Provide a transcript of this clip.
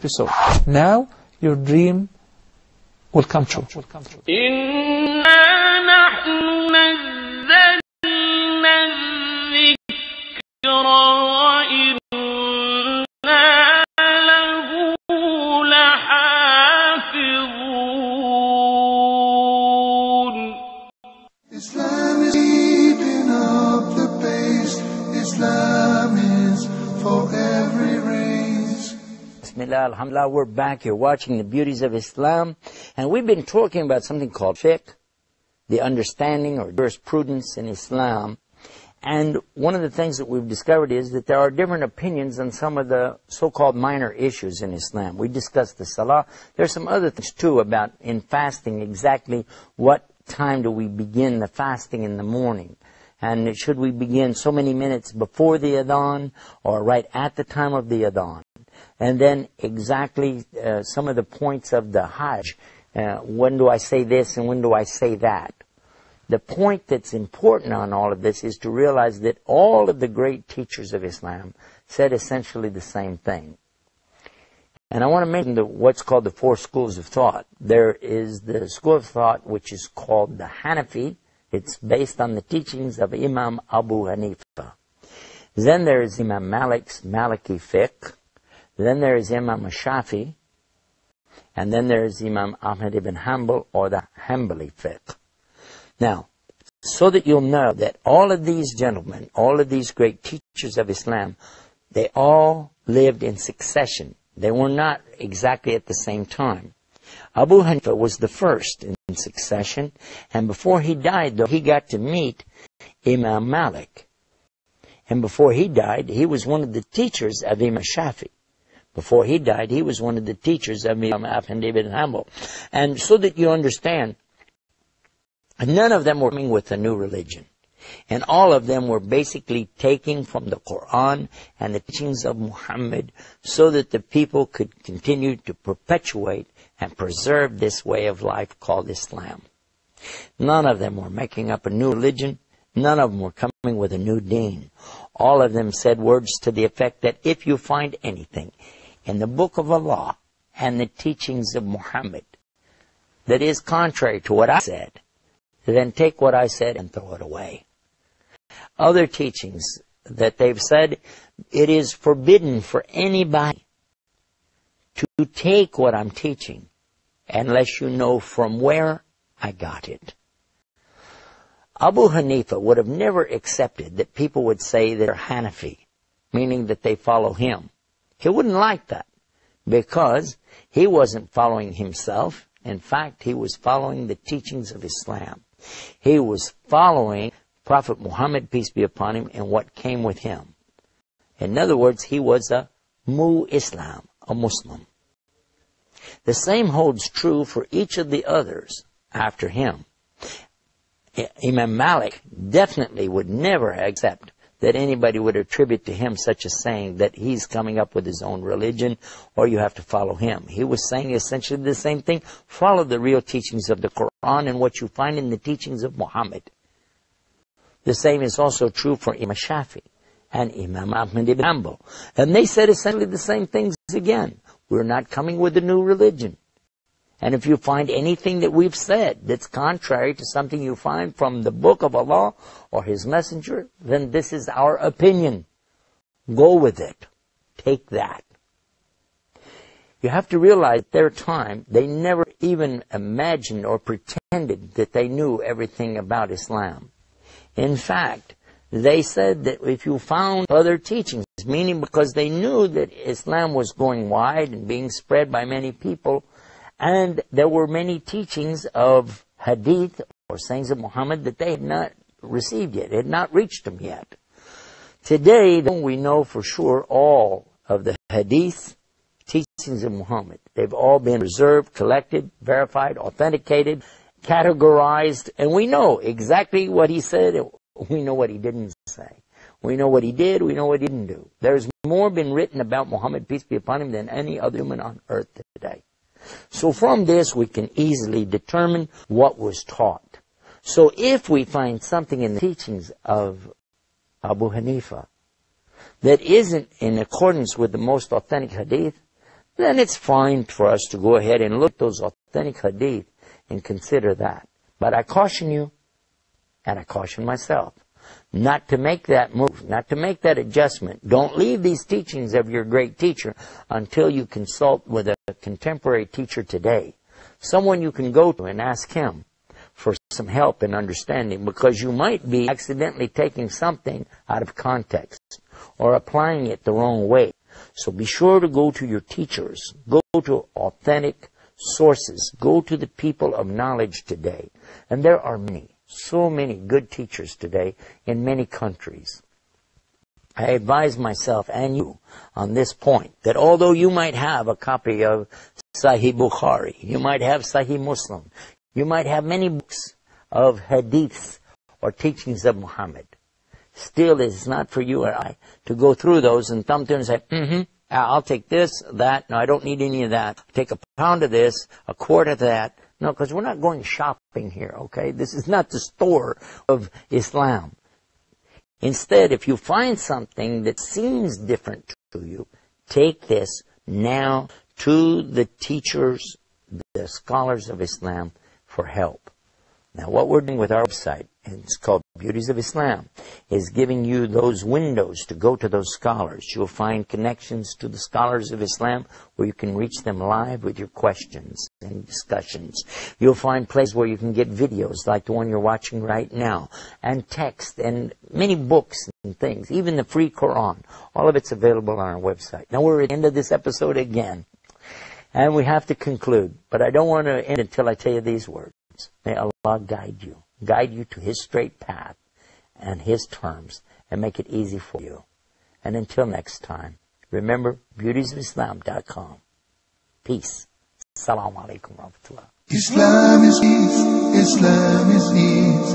episode. Now your dream will come true. Islam is keeping up the pace. Islam is for every race. Bismillah, alhamdulillah, we're back here watching the beauties of Islam, and we've been talking about something called fiqh, the understanding or jurisprudence in Islam. And one of the things that we've discovered is that there are different opinions on some of the so-called minor issues in Islam. We discussed the salah. There's some other things too about in fasting, exactly what time do we begin the fasting in the morning. And should we begin so many minutes before the adhan or right at the time of the adhan? And then exactly some of the points of the Hajj. When do I say this and when do I say that? The point that's important on all of this is to realize that all of the great teachers of Islam said essentially the same thing. And I want to mention what's called the four schools of thought. There is the school of thought which is called the Hanafi. It's based on the teachings of Imam Abu Hanifa. Then there is Imam Malik's Maliki fiqh. Then there is Imam Shafi. And then there is Imam Ahmad ibn Hanbal, or the Hanbali fiqh. Now, so that you'll know that all of these gentlemen, all of these great teachers of Islam, they all lived in succession. They were not exactly at the same time. Abu Hanifa was the first in succession, and before he died, though, he got to meet Imam Malik. And before he died, he was one of the teachers of Imam Shafi. Before he died, he was one of the teachers of Imam Ahmad ibn Hanbal. And so that you understand, none of them were coming with a new religion. And all of them were basically taking from the Quran and the teachings of Muhammad so that the people could continue to perpetuate and preserve this way of life called Islam. None of them were making up a new religion. None of them were coming with a new deen. All of them said words to the effect that if you find anything in the book of Allah and the teachings of Muhammad that is contrary to what I said, then take what I said and throw it away. Other teachings that they've said, it is forbidden for anybody to take what I'm teaching unless you know from where I got it. Abu Hanifa would have never accepted that people would say they're Hanafi, meaning that they follow him. He wouldn't like that because he wasn't following himself. In fact, he was following the teachings of Islam. He was following Prophet Muhammad, peace be upon him, and what came with him. In other words, he was a Islam, a Muslim. The same holds true for each of the others after him. Imam Malik definitely would never accept that anybody would attribute to him such a saying that he's coming up with his own religion or you have to follow him. He was saying essentially the same thing. Follow the real teachings of the Quran and what you find in the teachings of Muhammad. The same is also true for Imam Shafi and Imam Ahmad ibn Hanbal. And they said essentially the same things again. We're not coming with a new religion. And if you find anything that we've said that's contrary to something you find from the book of Allah or His Messenger, then this is our opinion. Go with it. Take that. You have to realize at their time, they never even imagined or pretended that they knew everything about Islam. In fact, they said that if you found other teachings, meaning because they knew that Islam was going wide and being spread by many people, and there were many teachings of hadith or sayings of Muhammad that they had not received yet, had not reached them yet. Today, we know for sure all of the hadith teachings of Muhammad. They've all been preserved, collected, verified, authenticated, categorized, and we know exactly what he said. We know what he didn't say. We know what he did. We know what he didn't do. There's more been written about Muhammad, peace be upon him, than any other human on earth today. So from this, we can easily determine what was taught. So if we find something in the teachings of Abu Hanifa that isn't in accordance with the most authentic hadith, then it's fine for us to go ahead and look at those authentic hadith and consider that. But I caution you, and I caution myself, not to make that move, not to make that adjustment. Don't leave these teachings of your great teacher until you consult with a contemporary teacher today. Someone you can go to and ask him for some help and understanding, because you might be accidentally taking something out of context or applying it the wrong way. So be sure to go to your teachers. Go to authentic sources. Go to the people of knowledge today. And there are many, so many good teachers today in many countries. I advise myself and you on this point, that although you might have a copy of Sahih Bukhari, you might have Sahih Muslim, you might have many books of hadiths or teachings of Muhammad, still it's not for you or I to go through those and thumb through and say, I'll take this, that, no, I don't need any of that. Take a pound of this, a quart of that. No, because we're not going shopping here, okay? This is not the store of Islam. Instead, if you find something that seems different to you, take this now to the teachers, the scholars of Islam, for help. Now, what we're doing with our website, and it's called Beauties of Islam, is giving you those windows to go to those scholars. You'll find connections to the scholars of Islam where you can reach them live with your questions and discussions. You'll find places where you can get videos like the one you're watching right now, and text, and many books and things, even the free Quran. All of it's available on our website. Now, we're at the end of this episode again, and we have to conclude, but I don't want to end until I tell you these words. May Allah guide you to His straight path and His terms, and make it easy for you. And until next time, remember beautiesofislam.com. Peace. Assalamu alaikum wa rahmatullah. Islam is peace, Islam is ease.